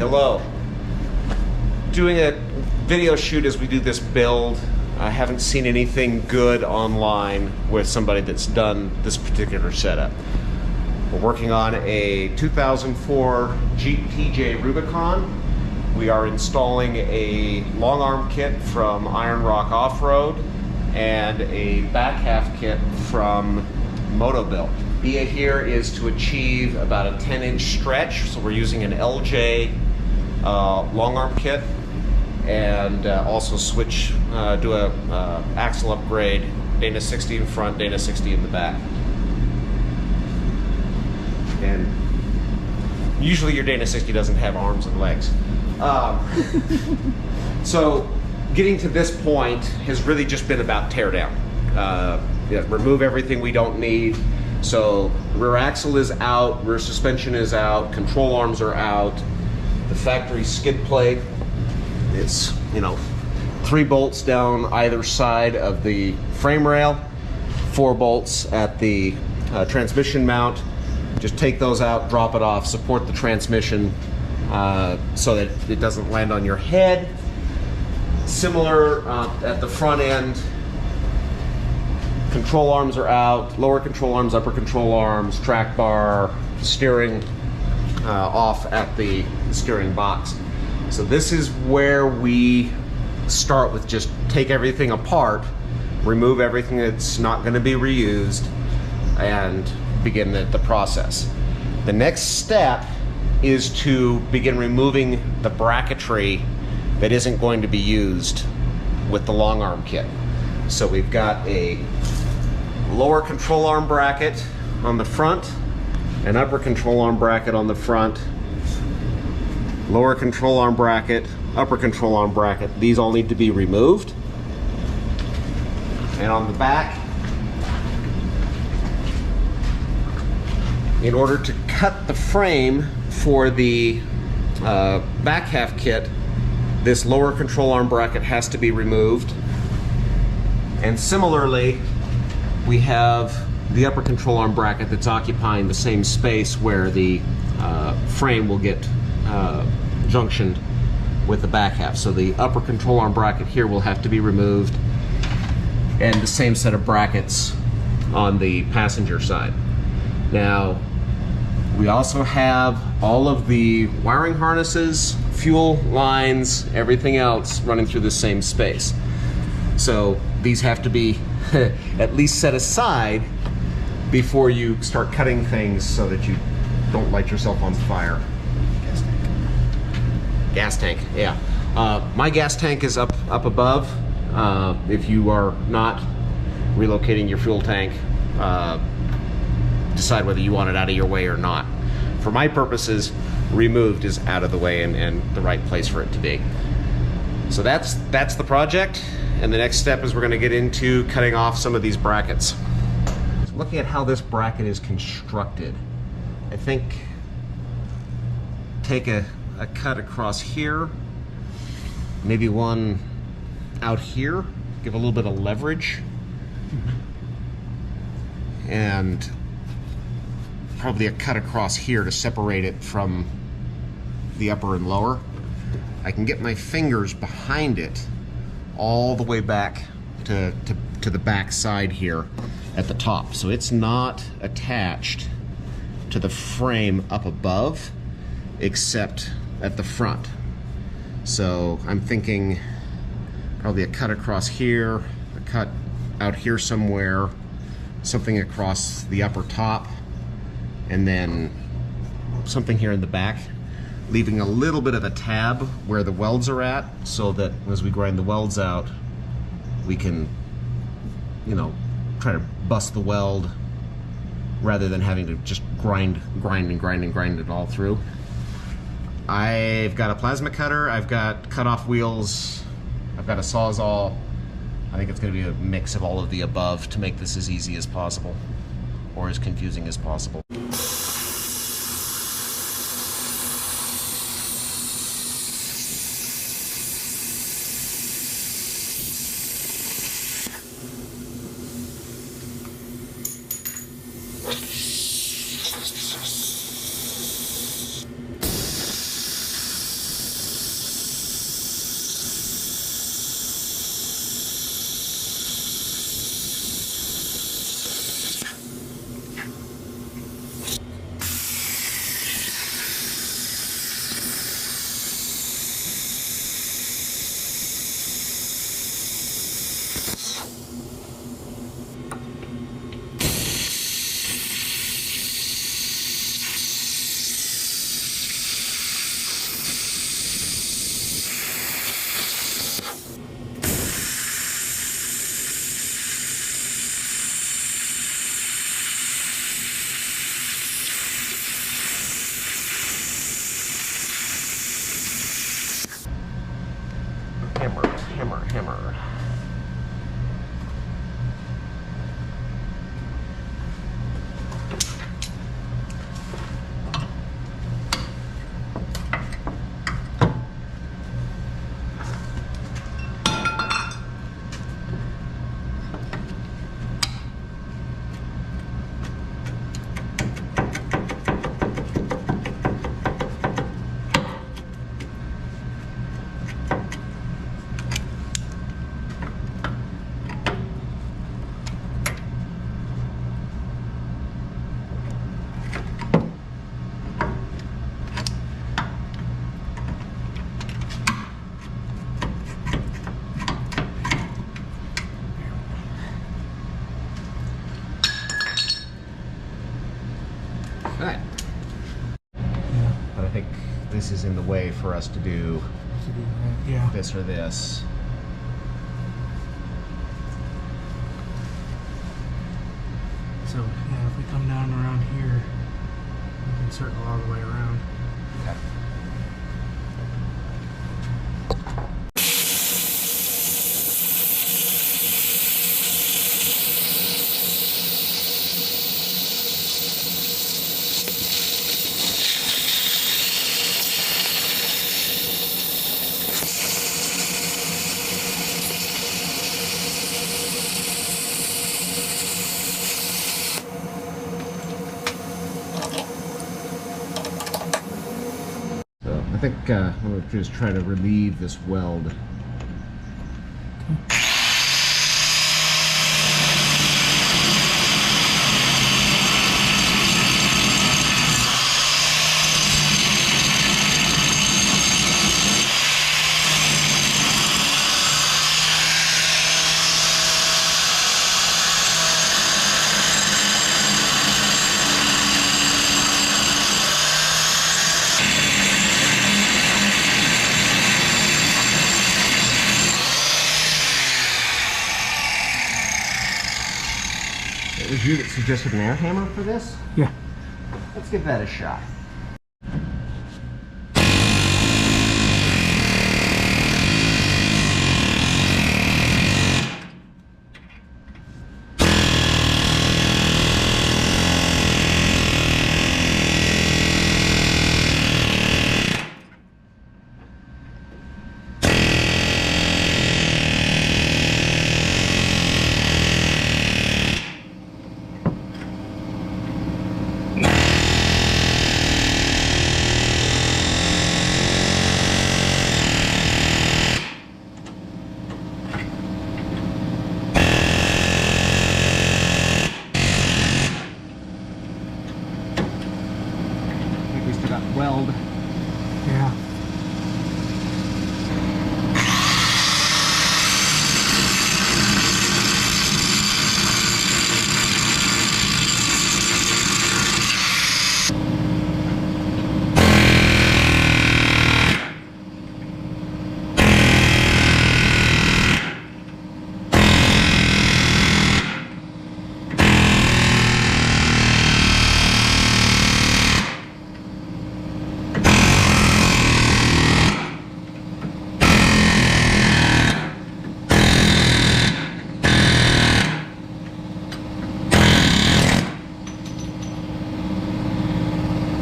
Hello. Doing a video shoot as we do this build. I haven't seen anything good online with somebody that's done this particular setup. We're working on a 2004 Jeep TJ Rubicon. We are installing a long arm kit from Iron Rock Off-Road and a back half kit from Motobilt. The idea here is to achieve about a 10-inch stretch, so we're using an LJ long arm kit, and also do a axle upgrade, Dana 60 in front, Dana 60 in the back. And usually your Dana 60 doesn't have arms and legs. So getting to this point has really just been about tear down. Remove everything we don't need. So rear axle is out, rear suspension is out, control arms are out, the factory skid plate, it's 3 bolts down either side of the frame rail, 4 bolts at the transmission mount. Just take those out, drop it off, support the transmission so that it doesn't land on your head. Similar at the front end. Control arms are out, lower control arms, upper control arms, track bar, steering off at the steering box. So this is where we start with just take everything apart, remove everything that's not going to be reused, and begin the process. The next step is to begin removing the bracketry that isn't going to be used with the long arm kit. So we've got a lower control arm bracket on the front, an upper control arm bracket on the front, lower control arm bracket, upper control arm bracket. These all need to be removed. And on the back, in order to cut the frame for the back half kit, this lower control arm bracket has to be removed. And similarly, we have the upper control arm bracket that's occupying the same space where the frame will get junctioned with the back half. So the upper control arm bracket here will have to be removed, and the same set of brackets on the passenger side. Now, we also have all of the wiring harnesses, fuel lines, everything else running through the same space. So these have to be at least set aside before you start cutting things so that you don't light yourself on fire. Gas tank, yeah. My gas tank is up above. If you are not relocating your fuel tank, decide whether you want it out of your way or not. For my purposes, removed is out of the way and the right place for it to be. So that's the project, and the next step is we're going to get into cutting off some of these brackets. So looking at how this bracket is constructed, I think take a cut across here, maybe one out here, give a little bit of leverage, and probably a cut across here to separate it from the upper and lower. I can get my fingers behind it all the way back to the back side here at the top. So it's not attached to the frame up above, except at the front. So I'm thinking probably a cut across here, a cut out here somewhere, something across the upper top, and then something here in the back, leaving a little bit of a tab where the welds are at, so that as we grind the welds out, we can, try to bust the weld rather than having to just grind it all through. I've got a plasma cutter, I've got cut-off wheels, I've got a Sawzall. I think it's going to be a mix of all of the above to make this as easy as possible, or as confusing as possible. Hammer, hammer, hammer. Right. Yeah. But I think this is in the way for us to do Yeah. this or this. So yeah, if we come down around here, we can circle all the way around. Okay. So I think what I'm going to do is try to relieve this weld. It was you that suggested an air hammer for this? Yeah. Let's give that a shot. Weld. Yeah.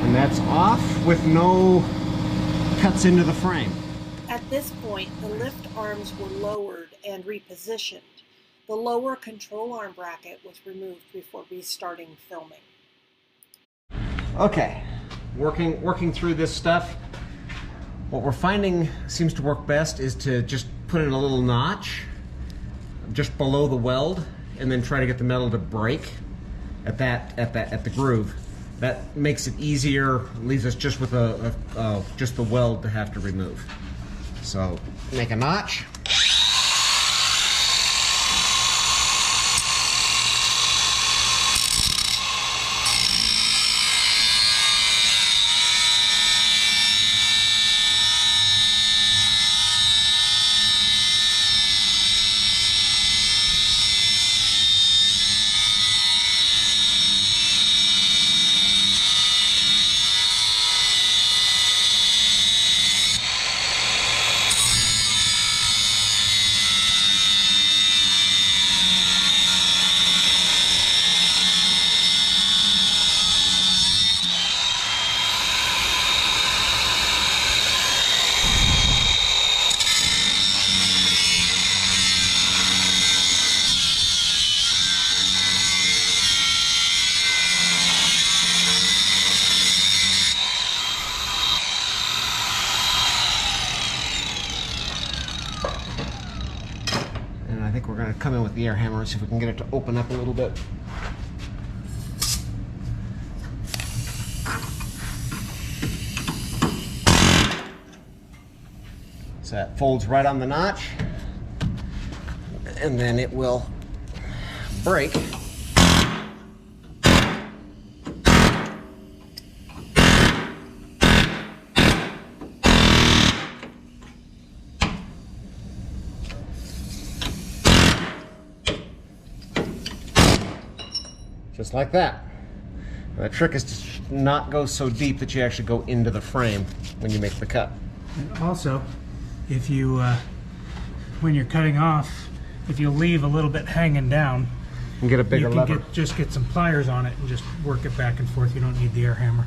And that's off with no cuts into the frame. At this point, the lift arms were lowered and repositioned. The lower control arm bracket was removed before restarting filming. Okay, working through this stuff. What we're finding seems to work best is to just put in a little notch just below the weld, and then try to get the metal to break at the groove. That makes it easier. Leaves us just with just the weld to have to remove. So make a notch. we're going to come in with the air hammer and see if we can get it to open up a little bit. So that folds right on the notch, and then it will break. Just like that. The trick is to not go so deep that you actually go into the frame when you make the cut. And also, if you, when you're cutting off, if you leave a little bit hanging down, And get a bigger you can lever. just get some pliers on it and just work it back and forth. You don't need the air hammer.